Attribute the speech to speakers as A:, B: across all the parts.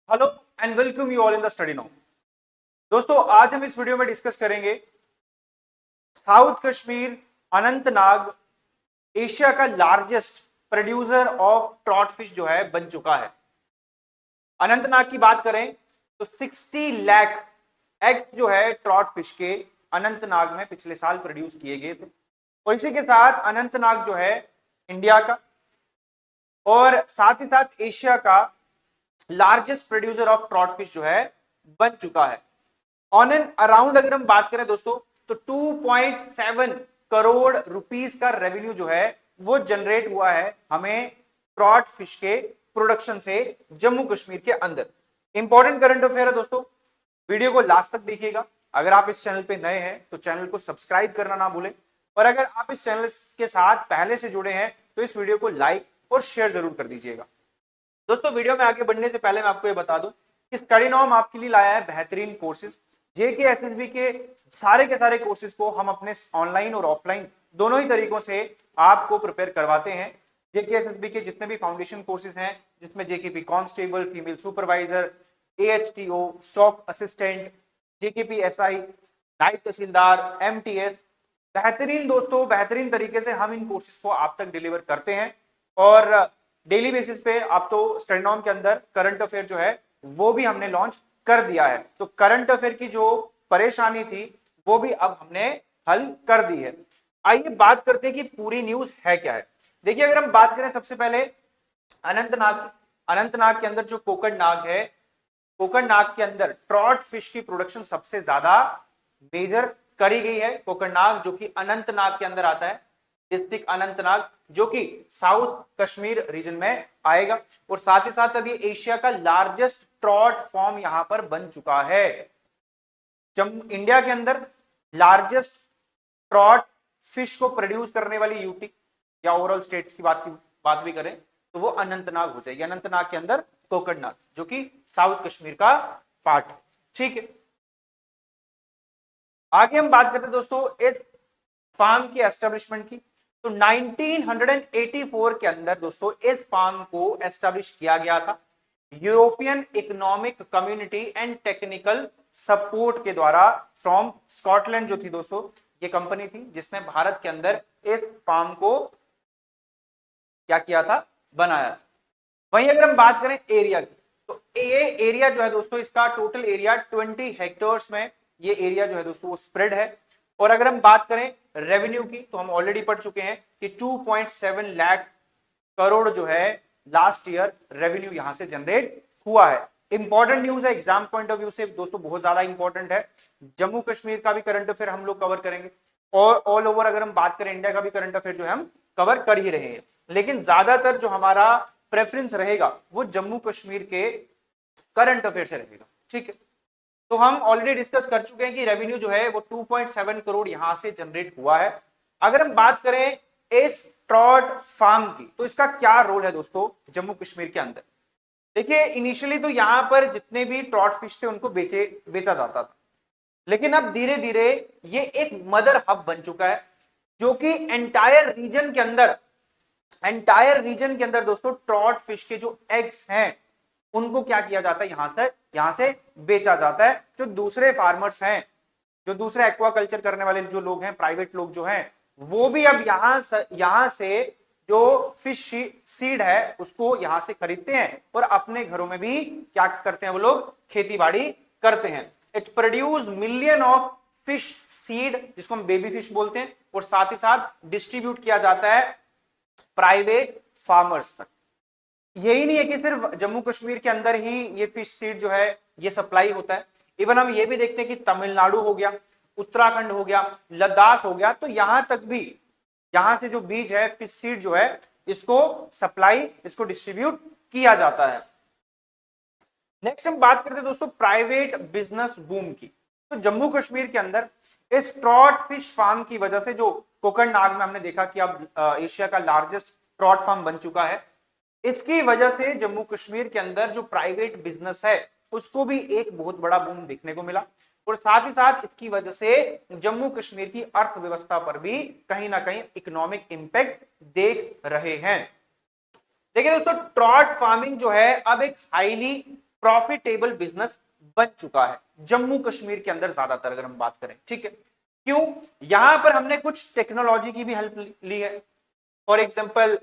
A: Hello and welcome you all in the study now. दोस्तों, आज हम इस वीडियो में डिस्कस करेंगे साउथ कश्मीर अनंतनाग एशिया का largest producer of trout fish जो है बन चुका है। अनंतनाग की बात करें तो 60 लाख एग्स जो है ट्रॉट फिश के अनंतनाग में पिछले साल प्रोड्यूस किए गए थे। और इसी के साथ अनंतनाग जो है इंडिया का और साथ ही साथ एशिया का largest producer of trout fish जो है बन चुका है। ऑन एंड अराउंड अगर हम बात करें दोस्तों तो 2.7 करोड़ रुपीस का रेवेन्यू जो है वो जनरेट हुआ है हमें ट्रॉट फिश के प्रोडक्शन से जम्मू कश्मीर के अंदर। इंपॉर्टेंट करंट अफेयर है दोस्तों, वीडियो को लास्ट तक देखिएगा। अगर आप इस चैनल पे नए हैं तो चैनल को सब्सक्राइब करना ना भूलें, और अगर आप इस चैनल के साथ पहले से जुड़े हैं तो इस वीडियो को लाइक और शेयर जरूर कर दीजिएगा। दोस्तों, वीडियो में आगे बढ़ने से पहले मैं आपको ये बता दूं कि स्टडी नाउ हम आपके लिए लाया है बेहतरीन कोर्सेज। जेके एसएसबी के सारे कोर्सेज को हम अपने ऑनलाइन और ऑफलाइन दोनों ही तरीकों से आपको प्रिपेयर करवाते हैं। जेके एसएसबी के जितने भी फाउंडेशन कोर्सेज हैं, जिसमें JKP constable, female supervisor, AHTO, stock assistant, JKP SI, नायब तहसीलदार, एमटीएस, बेहतरीन दोस्तों बेहतरीन तरीके से हम इन कोर्सेज को आप तक डिलीवर करते हैं। और डेली बेसिस पे आप तो स्टडी नाउ के अंदर करंट अफेयर जो है वो भी हमने लॉन्च कर दिया है। तो करंट अफेयर की जो परेशानी थी वो भी अब हमने हल कर दी है। आइए बात करते हैं कि पूरी न्यूज है क्या है। देखिए, अगर हम बात करें सबसे पहले अनंतनाग के अंदर जो कोकड़नाग है, कोकड़नाग के अंदर ट्रॉट फिश की प्रोडक्शन सबसे ज्यादा मेजर करी गई है। कोकड़नाग जो कि अनंतनाग के अंदर आता है, डिस्ट्रिक्ट अनंतनाग जो कि साउथ कश्मीर रीजन में आएगा। और साथ ही साथ अभी एशिया का लार्जेस्ट ट्रॉट फॉर्म यहां पर बन चुका है। जब इंडिया के अंदर लार्जेस्ट ट्रॉट फिश को प्रोड्यूस करने वाली यूटी या ओवरऑल स्टेट्स की बात भी करें तो वो अनंतनाग हो जाएगी। अनंतनाग के अंदर कोकड़नाग जो कि साउथ कश्मीर का पार्ट है। ठीक है, आगे हम बात करते हैं दोस्तों इस फार्म की एस्टेब्लिशमेंट की। तो 1984 के अंदर दोस्तों इस फार्म को एस्टेब्लिश किया गया था European economic community and technical support के द्वारा फ्रॉम स्कॉटलैंड। जो थी दोस्तों ये कंपनी थी जिसने भारत के अंदर इस फार्म को क्या किया था, बनाया था। वहीं अगर हम बात करें एरिया की तो ये एरिया जो है दोस्तों इसका टोटल एरिया 20 हेक्टेयर्स में ये एरिया जो है दोस्तों वो स्प्रेड है। और अगर हम बात करें रेवेन्यू की तो हम ऑलरेडी पढ़ चुके हैं कि 2.7 लाख करोड़ जो है लास्ट ईयर रेवेन्यू यहां से जनरेट हुआ है। इंपॉर्टेंट न्यूज है, एग्जाम पॉइंट ऑफ व्यू से दोस्तों बहुत ज्यादा इंपॉर्टेंट है। जम्मू कश्मीर का भी करंट अफेयर हम लोग कवर करेंगे और ऑल ओवर अगर हम बात करें इंडिया का भी करंट अफेयर जो है हम कवर कर ही रहे हैं। लेकिन ज्यादातर जो हमारा प्रेफरेंस रहेगा वो जम्मू कश्मीर के करंट अफेयर से रहेगा। ठीक है, तो हम ऑलरेडी डिस्कस कर चुके हैं कि रेवेन्यू जो है वो 2.7 करोड़ यहां से जनरेट हुआ है। अगर हम बात करें इस ट्रॉट फार्म की तो इसका क्या रोल है दोस्तों जम्मू कश्मीर के अंदर। देखिए, इनिशियली तो यहां पर जितने भी ट्रॉट फिश थे उनको बेचा जाता था, लेकिन अब धीरे धीरे ये एक मदर हब बन चुका है जो कि एंटायर रीजन के अंदर दोस्तों ट्रॉट फिश के जो एग्स हैं उनको क्या किया जाता है, यहां से बेचा जाता है। जो दूसरे फार्मर्स हैं, जो दूसरे एक्वाकल्चर करने वाले जो लोग हैं, प्राइवेट लोग जो हैं, वो भी अब यहां से जो फिश सीड है उसको यहां से खरीदते हैं और अपने घरों में भी क्या करते हैं, वो लोग खेती बाड़ी करते हैं। It produce million of fish seed जिसको हम बेबी फिश बोलते हैं, और साथ ही साथ डिस्ट्रीब्यूट किया जाता है प्राइवेट फार्मर्स तक। यही नहीं है कि सिर्फ जम्मू कश्मीर के अंदर ही ये फिश सीड जो है ये सप्लाई होता है। इवन हम ये भी देखते हैं कि तमिलनाडु हो गया, उत्तराखंड हो गया, लद्दाख हो गया, तो यहां तक भी यहां से जो बीज है फिश सीड जो है इसको डिस्ट्रीब्यूट किया जाता है। नेक्स्ट हम बात करते हैं दोस्तों प्राइवेट बिजनेस बूम की। तो जम्मू कश्मीर के अंदर इस ट्रॉट फिश फार्म की वजह से जो कोकड़नाग में हमने देखा कि अब एशिया का लार्जेस्ट ट्रॉट फार्म बन चुका है, इसकी वजह से जम्मू कश्मीर के अंदर जो प्राइवेट बिजनेस है उसको भी एक बहुत बड़ा बूम देखने को मिला। और साथ ही साथ इसकी वजह से जम्मू कश्मीर की अर्थव्यवस्था पर भी कहीं ना कहीं इकोनॉमिक इंपैक्ट देख रहे हैं। देखिए दोस्तों, ट्रॉट फार्मिंग जो है अब एक हाईली प्रॉफिटेबल बिजनेस बन चुका है जम्मू कश्मीर के अंदर ज्यादातर, अगर हम बात करें। ठीक है, क्यों? यहां पर हमने कुछ टेक्नोलॉजी की भी हेल्प ली है। For example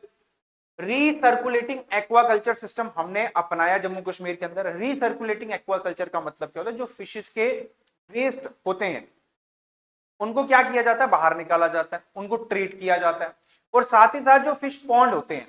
A: recirculating aquaculture system हमने अपनाया जम्मू कश्मीर के अंदर। रीसर्कुलेटिंग एक्वाकल्चर का मतलब क्या होता है? जो फिशेस के वेस्ट होते हैं उनको क्या किया जाता है? बाहर निकाला जाता है, उनको ट्रीट किया जाता है, और साथ ही साथ जो फिश पॉन्ड होते हैं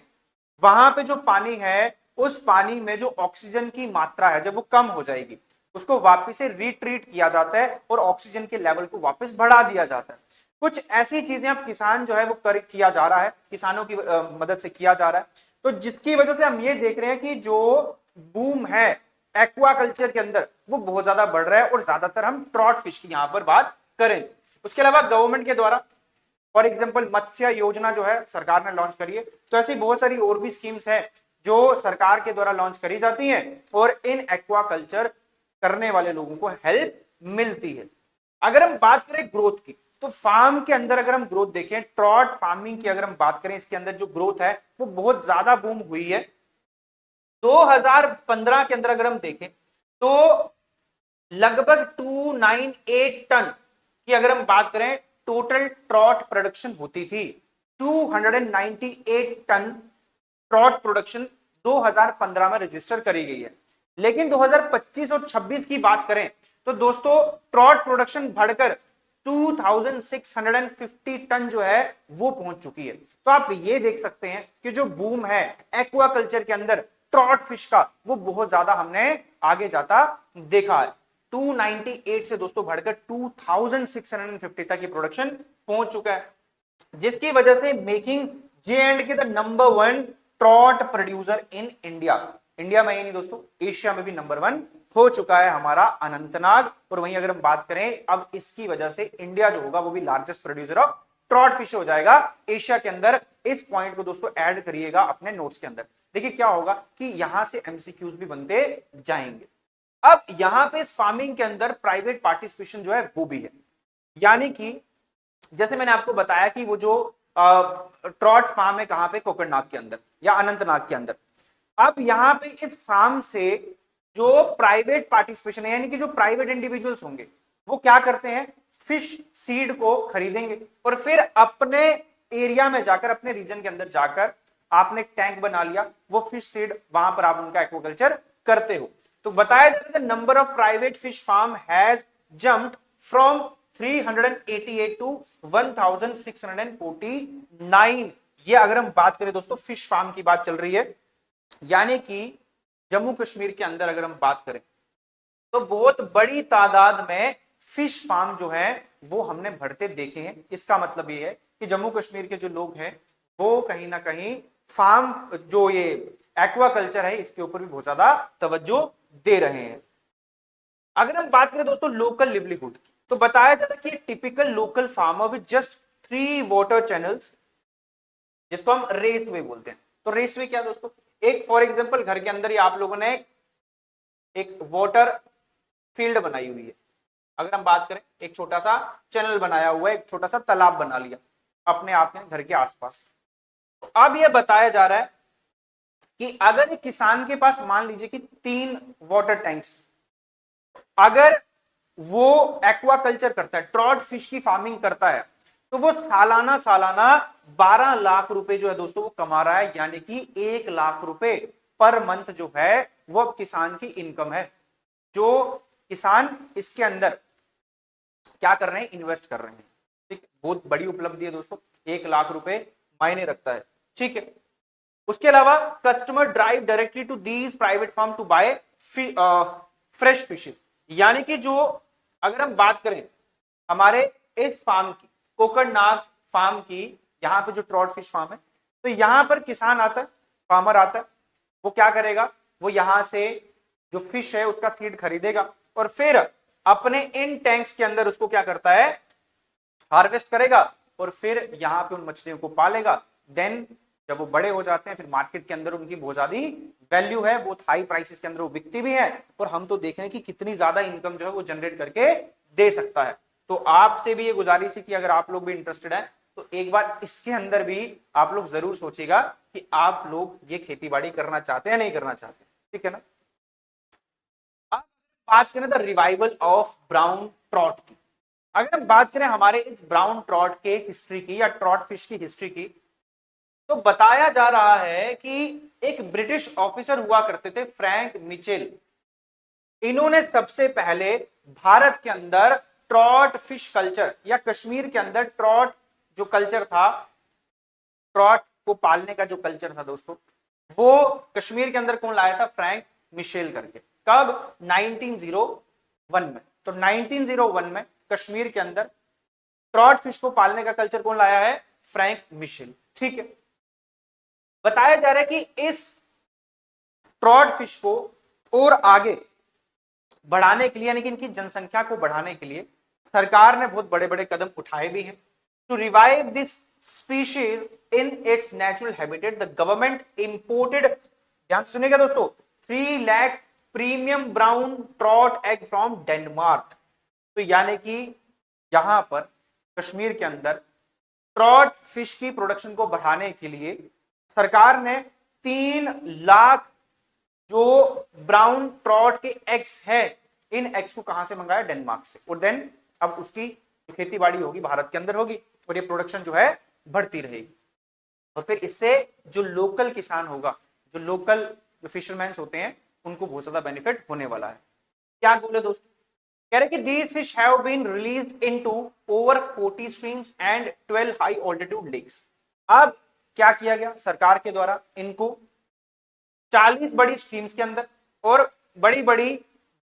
A: वहां पे जो पानी है उस पानी में जो ऑक्सीजन की मात्रा है जब वो कम हो जाएगी उसको वापस से रिट्रीट किया जाता है और ऑक्सीजन के लेवल को वापस बढ़ा दिया जाता है। कुछ ऐसी चीजें अब किसान जो है वो किया जा रहा है, किसानों की मदद से किया जा रहा है। तो जिसकी वजह से हम ये देख रहे हैं कि जो बूम है एक्वाकल्चर के अंदर वो बहुत ज्यादा बढ़ रहा है, और ज्यादातर हम ट्रॉट फिश की यहां पर बात करें। उसके अलावा गवर्नमेंट के द्वारा फॉर एग्जाम्पल मत्स्य योजना जो है सरकार ने लॉन्च करी है, तो ऐसी बहुत सारी और भी स्कीम्स है जो सरकार के द्वारा लॉन्च करी जाती हैं और इन एक्वाकल्चर करने वाले लोगों को हेल्प मिलती है। अगर हम बात करें ग्रोथ की, तो फार्म के अंदर अगर हम ग्रोथ देखें, ट्रॉट फार्मिंग की अगर हम बात करें, इसके अंदर जो ग्रोथ है वो बहुत ज्यादा बूम हुई है। 2015 के अंदर अगर हम देखें तो लगभग 298 टन की अगर हम बात करें टोटल ट्रॉट प्रोडक्शन होती थी। 298 टन ट्रॉट प्रोडक्शन 2015 में रजिस्टर करी गई है। लेकिन 2025 और 26 की बात करें तो दोस्तों ट्रॉट प्रोडक्शन बढ़कर 2650 टन जो है वो पहुंच चुकी है। तो आप ये देख सकते हैं कि जो बूम है एक्वाकल्चर के अंदर ट्रॉट फिश का वो बहुत ज्यादा हमने आगे जाता देखा है। 298 से दोस्तों बढ़कर 2650 तक की प्रोडक्शन पहुंच चुका है, जिसकी वजह से making J&K the number 1 trout producer in India. India में ही नहीं दोस्तों, एशिया में भी नंबर 1 हो चुका है हमारा अनंतनाग। और वहीं अगर हम बात करें, अब इसकी वजह से इंडिया जो होगा वो भी largest producer of trout fish हो जाएगा एशिया के अंदर। इस पॉइंट को दोस्तों ऐड करिएगा अपने नोट्स के अंदर। देखिए क्या होगा कि यहां से एमसीक्यूज भी बनते जाएंगे। अब यहां पे इस फार्मिंग के अंदर प्राइवेट पार्टिसिपेशन जो है वो भी है, यानी कि जैसे मैंने आपको बताया कि वो जो ट्रॉट फार्म है कहां पे, कोकरनाग के अंदर या अनंतनाग के अंदर। अब यहां पे इस फार्म से जो प्राइवेट पार्टिसिपेशन है, यानी कि जो प्राइवेट इंडिविजुअल्स होंगे वो क्या करते हैं, फिश सीड को खरीदेंगे और फिर अपने एरिया में जाकर, अपने रीजन के अंदर जाकर आपने टैंक बना लिया, वो फिश सीड वहां पर आप उनका एक्वाकल्चर करते हो। तो बताया जाता है number of private fish farm has jumped from 388 to 1649। ये अगर हम बात करें दोस्तों, फिश फार्म की बात चल रही है, यानी कि जम्मू कश्मीर के अंदर अगर हम बात करें तो बहुत बड़ी तादाद में फिश फार्म जो है वो हमने बढ़ते देखे हैं। इसका मतलब ये है कि जम्मू कश्मीर के जो लोग हैं वो कहीं ना कहीं फार्म जो ये एक्वाकल्चर है इसके ऊपर भी बहुत ज्यादा तवज्जो दे रहे हैं। अगर हम बात करें दोस्तों लोकल लिवलीहुड की, तो बताया जाता है कि typical local farmer with just 3 water channels, जिसको हम रेसवे बोलते हैं। तो रेसवे क्या दोस्तों, एक फॉर एग्जांपल घर के अंदर ही आप लोगों ने एक वाटर फील्ड बनाई हुई है, अगर हम बात करें एक छोटा सा चैनल बनाया हुआ है, एक छोटा सा तालाब बना लिया अपने आप में घर के आसपास। तो अब यह बताया जा रहा है कि अगर एक किसान के पास मान लीजिए कि 3 वाटर टैंक्स, अगर वो एक्वाकल्चर करता है, ट्रॉट फिश की फार्मिंग करता है, तो वो सालाना 12 लाख रुपए जो है दोस्तों वो कमा रहा है, यानी कि 1 लाख रुपए पर मंथ जो है वो अब किसान की इनकम है। जो किसान इसके अंदर क्या कर रहे हैं, इन्वेस्ट कर रहे हैं। ठीक, बहुत बड़ी उपलब्धि है दोस्तों, 1 लाख रुपए मायने रखता है। ठीक है, उसके अलावा customer drive directly to these private farm to buy fresh fishes, यानी कि जो अगर हम बात करें हमारे इस फार्म की, कोकरनाग फार्म की, यहां पे जो ट्रॉट फिश फार्म है, तो यहां पर किसान आता है, फार्मर आता है, वो क्या करेगा, वो यहां से जो फिश है उसका सीड खरीदेगा और फिर अपने इन टैंक्स के अंदर उसको क्या करता है, हार्वेस्ट करेगा और फिर यहां पे उन मछलियों को पालेगा। देन जब वो बड़े हो जाते हैं फिर मार्केट के अंदर उनकी बहुत ज्यादा वैल्यू है, बहुत हाई प्राइसेस के अंदर वो बिकती भी है और हम तो देख रहे हैं कि कितनी ज्यादा इनकम जो है वो जनरेट करके दे सकता है। तो आपसे भी ये गुजारिश है कि अगर आप लोग भी इंटरेस्टेड है तो एक बार इसके अंदर भी आप लोग जरूर सोचिएगा कि आप लोग ये खेती बाड़ी करना चाहते हैं नहीं करना चाहते। ठीक है ना। बात करें the revival of brown trout की, अगर हम बात करें हमारे इस ब्राउन ट्रॉट के हिस्ट्री की या ट्रॉट फिश की हिस्ट्री की, तो बताया जा रहा है कि एक ब्रिटिश ऑफिसर हुआ करते थे फ्रैंक मिचेल, इन्होंने सबसे पहले भारत के अंदर ट्रॉट फिश कल्चर या कश्मीर के अंदर ट्रॉट जो कल्चर था, ट्रॉट को पालने का जो कल्चर था दोस्तों, वो कश्मीर के अंदर कौन लाया था? फ्रैंक मिशेल करके। कब? 1901 में। तो 1901 में कश्मीर के अंदर ट्रॉट फिश को पालने का कल्चर कौन लाया है? Frank Mitchell. ठीक है, बताया जा रहा है कि इस ट्रॉट फिश को और आगे बढ़ाने के लिए, यानी कि इनकी जनसंख्या को बढ़ाने के लिए सरकार ने बहुत बड़े बड़े कदम उठाए भी हैं। To revive this species in its natural habitat, the government imported, ध्यान से सुनिएगा दोस्तों, 3 lakh premium brown trout egg from Denmark. तो यानी कि यहां पर कश्मीर के अंदर ट्रॉट फिश की प्रोडक्शन को बढ़ाने के लिए सरकार ने 3 लाख जो ब्राउन ट्रॉट के एग्स हैं, इन एग्स को कहां से मंगाया? डेनमार्क से। और देन अब उसकी जो खेती बाड़ी होगी भारत के अंदर होगी और ये प्रोडक्शन जो है बढ़ती रहेगी, और फिर इससे जो लोकल किसान होगा, जो लोकल जो फिशरमैन होते हैं, उनको बहुत ज्यादा बेनिफिट होने वाला है। क्या गोल है दोस्तों? कह रहे कि these fish have been released into over 40 streams and 12 high altitude lakes। अब क्या किया गया सरकार के द्वारा? इनको 40 बड़ी स्ट्रीम्स के अंदर और बड़ी बड़ी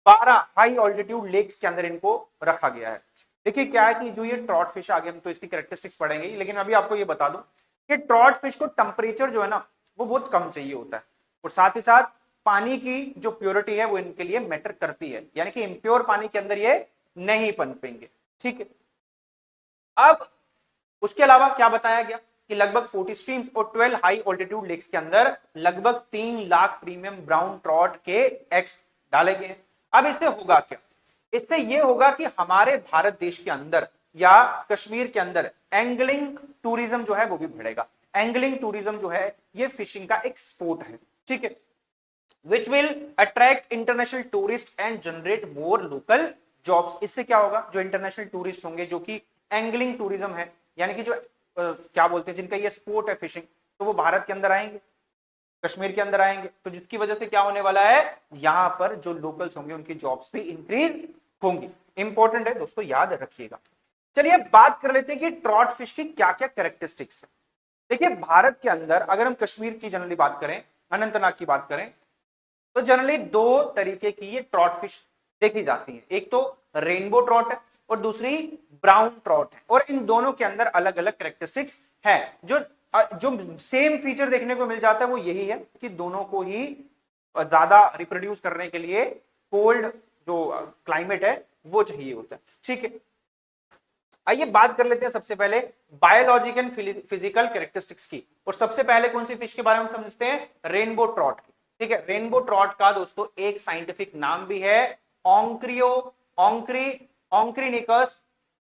A: 12 हाई ऑल्टीट्यूड लेक्स के अंदर इनको रखा गया है। देखिए क्या है कि जो ये ट्रॉट फिश, आगे हम तो इसकी कैरेक्टरिस्टिक्स पढ़ेंगे, लेकिन अभी आपको ये बता दूं कि ट्रॉट फिश को टेम्परेचर जो है ना वो बहुत कम चाहिए होता है, और साथ ही साथ पानी की जो प्योरिटी है वो इनके लिए मैटर करती है, यानी कि इम्प्योर पानी के अंदर ये नहीं पनपेंगे। ठीक है, अब उसके अलावा क्या बताया गया कि लगभग 40 स्ट्रीम्स और 12 हाई ऑल्टीट्यूड लेक्स के अंदर लगभग 3 लाख प्रीमियम ब्राउन ट्रॉट के एग्स डाले गए। अब इससे होगा क्या? इससे यह होगा कि हमारे भारत देश के अंदर या कश्मीर के अंदर एंगलिंग टूरिज्म जो है वो भी बढ़ेगा। एंगलिंग टूरिज्म जो है ये फिशिंग का एक स्पोर्ट है। ठीक है, which will attract international tourists and generate more local jobs। इससे क्या होगा? जो इंटरनेशनल टूरिस्ट होंगे, जो कि एंगलिंग टूरिज्म है, यानी कि जो क्या बोलते हैं, जिनका ये स्पोर्ट है फिशिंग, तो वो भारत के अंदर आएंगे, कश्मीर के अंदर आएंगे, तो जिसकी वजह से क्या होने वाला है? यहां पर जो लोकल्स होंगे उनकी जॉब्स भी इंक्रीज होंगी। इंपॉर्टेंट है दोस्तों, याद रखिएगा। चलिए बात कर लेते हैं कि ट्रॉट फिश की क्या क्या कैरेक्टरिस्टिक्स है। देखिए भारत के अंदर अगर हम कश्मीर की जनरली बात करें, अनंतनाग की बात करें, तो जनरली 2 तरीके की ये ट्रॉट फिश देखी जाती है। एक तो रेनबो ट्रॉट है और दूसरी ब्राउन ट्रॉट है, और इन दोनों के अंदर अलग अलग कैरेक्टरिस्टिक्स है। जो सेम फीचर देखने को मिल जाता है वो यही है कि दोनों को ही ज्यादा रिप्रोड्यूस करने के लिए कोल्ड जो क्लाइमेट है वो चाहिए होता है। ठीक है, आइए बात कर लेते हैं सबसे पहले बायोलॉजिकल एंड फिजिकल कैरेक्टरिस्टिक्स की, और सबसे पहले कौन सी फिश के बारे में समझते हैं? रेनबो ट्रॉट की। ठीक है, रेनबो ट्रॉट का दोस्तों एक साइंटिफिक नाम भी है ऑन्क्रीनिकस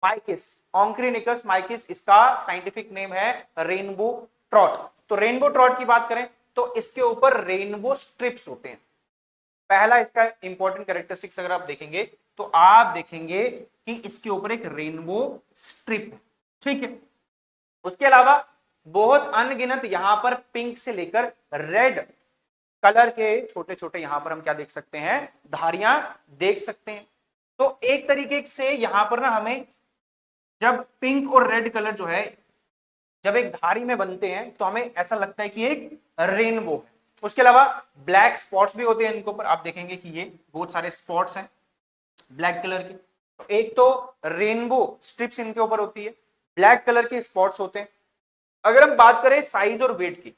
A: माइकिस। ऑन्क्रीनिकस माइकिस इसका साइंटिफिक नेम है रेनबो ट्रॉट। तो रेनबो ट्रॉट की बात करें तो इसके ऊपर रेनबो स्ट्रिप्स होते हैं। पहला इसका इंपॉर्टेंट कैरेक्टरिस्टिक्स अगर आप देखेंगे तो आप देखेंगे कि इसके ऊपर एक रेनबो स्ट्रिप है। ठीक है, उसके अलावा बहुत अनगिनत यहां पर पिंक से लेकर रेड कलर के छोटे छोटे यहां पर हम क्या देख सकते हैं? धारियां देख सकते हैं। तो एक तरीके से यहां पर ना हमें जब पिंक और रेड कलर जो है जब एक धारी में बनते हैं तो हमें ऐसा लगता है कि एक रेनबो है। उसके अलावा ब्लैक स्पॉट्स भी होते हैं इनके ऊपर, आप देखेंगे कि ये बहुत सारे स्पॉट्स हैं ब्लैक कलर के। तो एक तो रेनबो स्ट्रिप्स इनके ऊपर होती है, ब्लैक कलर के स्पॉट्स होते हैं। अगर हम बात करें साइज और वेट की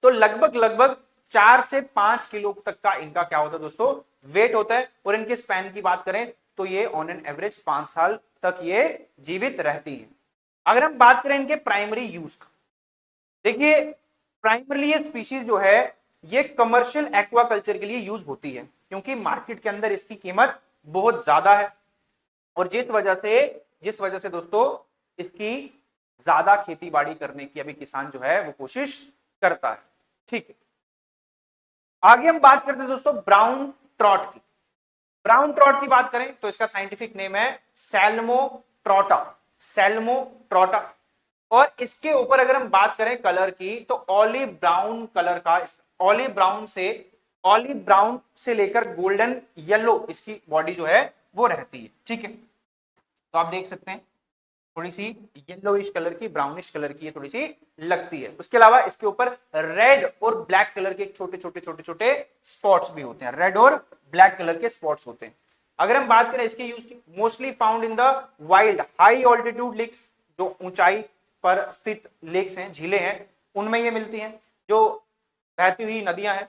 A: तो लगभग लगभग 4 से 5 किलो तक का इनका क्या होता है दोस्तों? वेट होता है। और इनके स्पैन की बात करें तो ये ऑन एन एवरेज 5 साल तक ये जीवित रहती है। अगर हम बात करें इनके प्राइमरी यूज का, देखिए प्राइमरली ये स्पीशीज जो है ये कमर्शियल एक्वाकल्चर के लिए यूज होती है, क्योंकि मार्केट के अंदर इसकी कीमत बहुत ज्यादा है, और जिस वजह से दोस्तों इसकी ज्यादा खेती बाड़ी करने की अभी किसान जो है वो कोशिश करता है। ठीक है, आगे हम बात करते हैं दोस्तों ब्राउन ट्रॉट की। ब्राउन ट्रॉट की बात करें तो इसका साइंटिफिक नेम है सैल्मोट्रोटा, सैल्मोट्रोटा। और इसके ऊपर अगर हम बात करें कलर की तो ऑलिव ब्राउन कलर का, ऑलिव ब्राउन से लेकर गोल्डन येलो इसकी बॉडी जो है वो रहती है। ठीक है, तो आप देख सकते हैं थोड़ी सी येलोइश कलर की, ब्राउनिश कलर की ये थोड़ी सी लगती है। उसके अलावा इसके ऊपर रेड और ब्लैक कलर के छोटे छोटे छोटे छोटे स्पॉट्स भी होते हैं, रेड और ब्लैक कलर के स्पॉट्स होते हैं। अगर हम बात करें इसके यूज की, mostly found in the wild high altitude lakes, जो ऊंचाई पर स्थित लेक्स हैं, झीलें हैं, उनमें ये मिलती हैं। जो बहती हुई नदियां हैं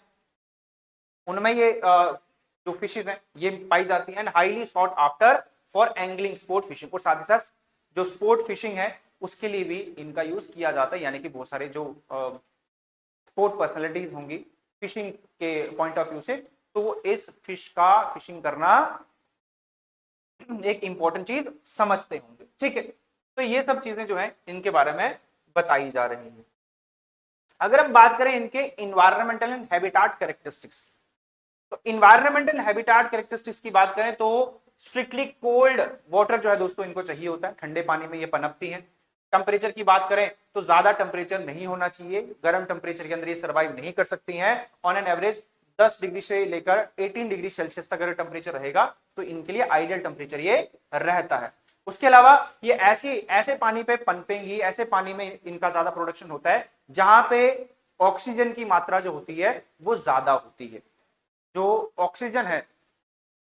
A: उनमें ये जो फिशेज हैं ये पाई जाती हैं। And highly sought after for angling, sport fishing, और साथ ही साथ जो स्पोर्ट फिशिंग है उसके लिए भी इनका यूज किया जाता है। यानी कि बहुत सारे जो स्पोर्ट पर्सनालिटीज होंगी फिशिंग के पॉइंट ऑफ व्यू से, तो वो इस फिश का फिशिंग करना एक इंपॉर्टेंट चीज समझते होंगे। ठीक है, तो ये सब चीजें जो है इनके बारे में बताई जा रही है। अगर हम बात करें इनके इन्वायरमेंटल एंड हैबिटाट कैरेक्टरिस्टिक्स, तो इन्वायरमेंटल हैबिटाट कैरेक्टरिस्टिक्स की बात करें तो स्ट्रिक्टली कोल्ड वाटर जो है दोस्तों इनको चाहिए होता है, ठंडे पानी में ये पनपती हैं। टेम्परेचर की बात करें तो ज्यादा टेम्परेचर नहीं होना चाहिए, गर्म टेम्परेचर के अंदर ये सर्वाइव नहीं कर सकती हैं। ऑन एन एवरेज 10 डिग्री से लेकर 18 डिग्री सेल्सियस तक अगर टेम्परेचर रहेगा तो इनके लिए आइडियल टेम्परेचर ये रहता है। उसके अलावा ये ऐसे पानी पे पनपेंगी, ऐसे पानी में इनका ज्यादा प्रोडक्शन होता है जहां पे ऑक्सीजन की मात्रा जो होती है वो ज्यादा होती है। जो ऑक्सीजन है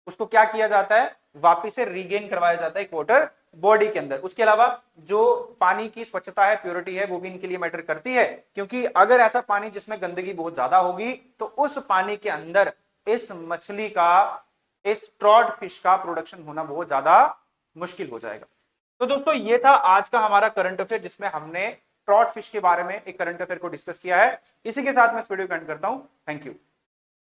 A: उसको क्या किया जाता है, वापिस से रीगेन करवाया जाता है एक वाटर बॉडी के अंदर। उसके अलावा जो पानी की स्वच्छता है, प्योरिटी है, वो भी इनके लिए मैटर करती है, क्योंकि अगर ऐसा पानी जिसमें गंदगी बहुत ज्यादा होगी तो उस पानी के अंदर इस मछली का, इस ट्रॉट फिश का प्रोडक्शन होना बहुत ज्यादा मुश्किल हो जाएगा। तो दोस्तों ये था आज का हमारा करंट अफेयर, जिसमें हमने ट्रॉट फिश के बारे में एक करंट अफेयर को डिस्कस किया है। इसी के साथ मैं इस वीडियो को एंड करता हूं। Thank you.